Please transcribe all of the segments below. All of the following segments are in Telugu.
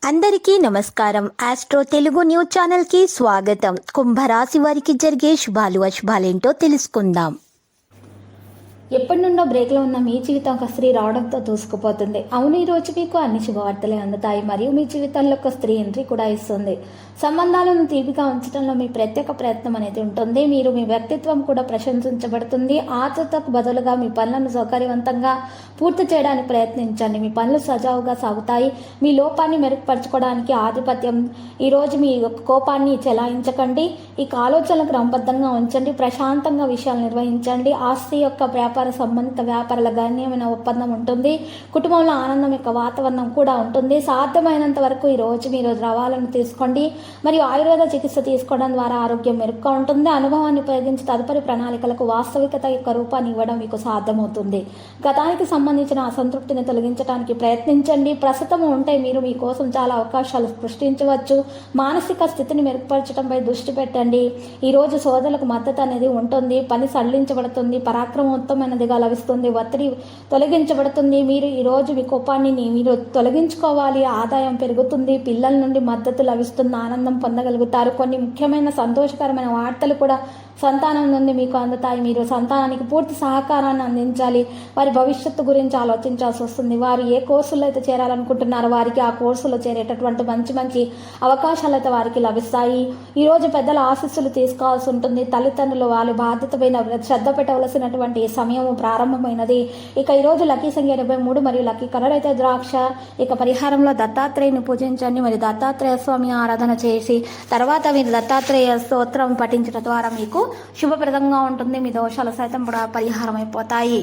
అందరికీ నమస్కారం. ఆస్ట్రో తెలుగు న్యూస్ ఛానల్ కి స్వాగతం. కుంభరాశి వారికి జరిగే శుభాలు అశుభాలేంటో తెలుసుకుందాం. ఎప్పటి నుండో బ్రేక్లో ఉన్న మీ జీవితం ఒక స్త్రీ రావడంతో దూసుకుపోతుంది. అవును, ఈ రోజు మీకు అన్ని శుభవార్తలే అందుతాయి మరియు మీ జీవితంలో ఒక స్త్రీ ఎంట్రీ కూడా ఇస్తుంది. సంబంధాలను తీపిగా ఉంచడంలో మీ ప్రత్యేక ప్రయత్నం అనేది ఉంటుంది. మీరు మీ వ్యక్తిత్వం కూడా ప్రశంసించబడుతుంది. ఆతృతకు బదులుగా మీ పనులను సౌకర్యవంతంగా పూర్తి చేయడానికి ప్రయత్నించండి. మీ పనులు సజావుగా సాగుతాయి. మీ లోపాన్ని మెరుగుపరచుకోవడానికి ఆధిపత్యం ఈరోజు మీ కోపాన్ని చెలాయించకండి. ఈ ఆలోచనలు క్రమబద్ధంగా ఉంచండి. ప్రశాంతంగా విషయాలు నిర్వహించండి. ఆస్తి యొక్క వ్యాపార సంబంధిత వ్యాపారాల గణనీయమైన ఒప్పందం ఉంటుంది. కుటుంబంలో ఆనందం యొక్క వాతావరణం కూడా ఉంటుంది. సాధ్యమైనంత వరకు ఈ రోజు మీరు ద్రవాలను తీసుకోండి మరియు ఆయుర్వేద చికిత్స తీసుకోవడం ద్వారా ఆరోగ్యం మెరుగ్గా ఉంటుంది. అనుభవాన్ని ఉపయోగించి తదుపరి ప్రణాళికలకు వాస్తవికత యొక్క రూపాన్ని ఇవ్వడం మీకు సాధ్యమవుతుంది. గతానికి సంబంధించిన అసంతృప్తిని తొలగించడానికి ప్రయత్నించండి. ప్రస్తుతం ఉంటే మీరు మీకోసం చాలా అవకాశాలు సృష్టించవచ్చు. మానసిక స్థితిని మెరుగుపరచడంపై దృష్టి పెట్టండి. ఈరోజు సోదరులకు మద్దతు అనేది ఉంటుంది. పని సడలించబడుతుంది. పరాక్రమవంతమైనదిగా లభిస్తుంది. ఒత్తిడి తొలగించబడుతుంది. మీరు ఈరోజు మీ కోపాన్ని మీరు తొలగించుకోవాలి. ఆదాయం పెరుగుతుంది. పిల్లల నుండి మద్దతు లభిస్తుంది. ఆనందం పొందగలుగుతారు. కొన్ని ముఖ్యమైన సంతోషకరమైన వార్తలు కూడా సంతానం నుండి మీకు అందుతాయి. మీరు సంతానానికి పూర్తి సహకారాన్ని అందించాలి. వారి భవిష్యత్తు గురించి ఆలోచించాల్సి వస్తుంది. వారు ఏ కోర్సులో అయితే చేరాలనుకుంటున్నారో వారికి ఆ కోర్సులో చేరేటటువంటి మంచి అవకాశాలు అయితే వారికి లభిస్తాయి. ఈరోజు పెద్దల ఆశీస్సులు తీసుకోవాల్సి ఉంటుంది. తల్లిదండ్రులు వాళ్ళ బాధ్యతపైన శ్రద్ధ పెట్టవలసినటువంటి సమయం ప్రారంభమైనది. ఇక ఈరోజు లక్కీ సంఖ్య 23 మరియు లక్కీ కలర్ అయితే ద్రాక్ష. ఇక పరిహారంలో దత్తాత్రేయుని పూజించండి. మరి దత్తాత్రేయ స్వామి ఆరాధన చేసి తర్వాత మీరు దత్తాత్రేయ స్తోత్రం పఠించడం ద్వారా మీకు శుభప్రదంగా ఉంటుంది. మీ దోషాలు సైతం కూడా పరిహారం అయిపోతాయి.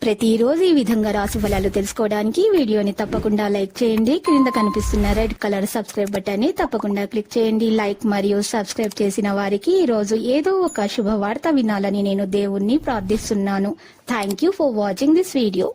ప్రతిరోజు ఈ విధంగా రాశి ఫలాలు తెలుసుకోవడానికి వీడియోని తప్పకుండా లైక్ చేయండి. క్రింద కనిపిస్తున్న రెడ్ కలర్ సబ్స్క్రైబ్ బటన్ ని తప్పకుండా క్లిక్ చేయండి. లైక్ మరియు సబ్స్క్రైబ్ చేసిన వారికి ఈ రోజు ఏదో ఒక శుభవార్త వినాలని నేను దేవుణ్ణి ప్రార్థిస్తున్నాను. Thank you for watching this video.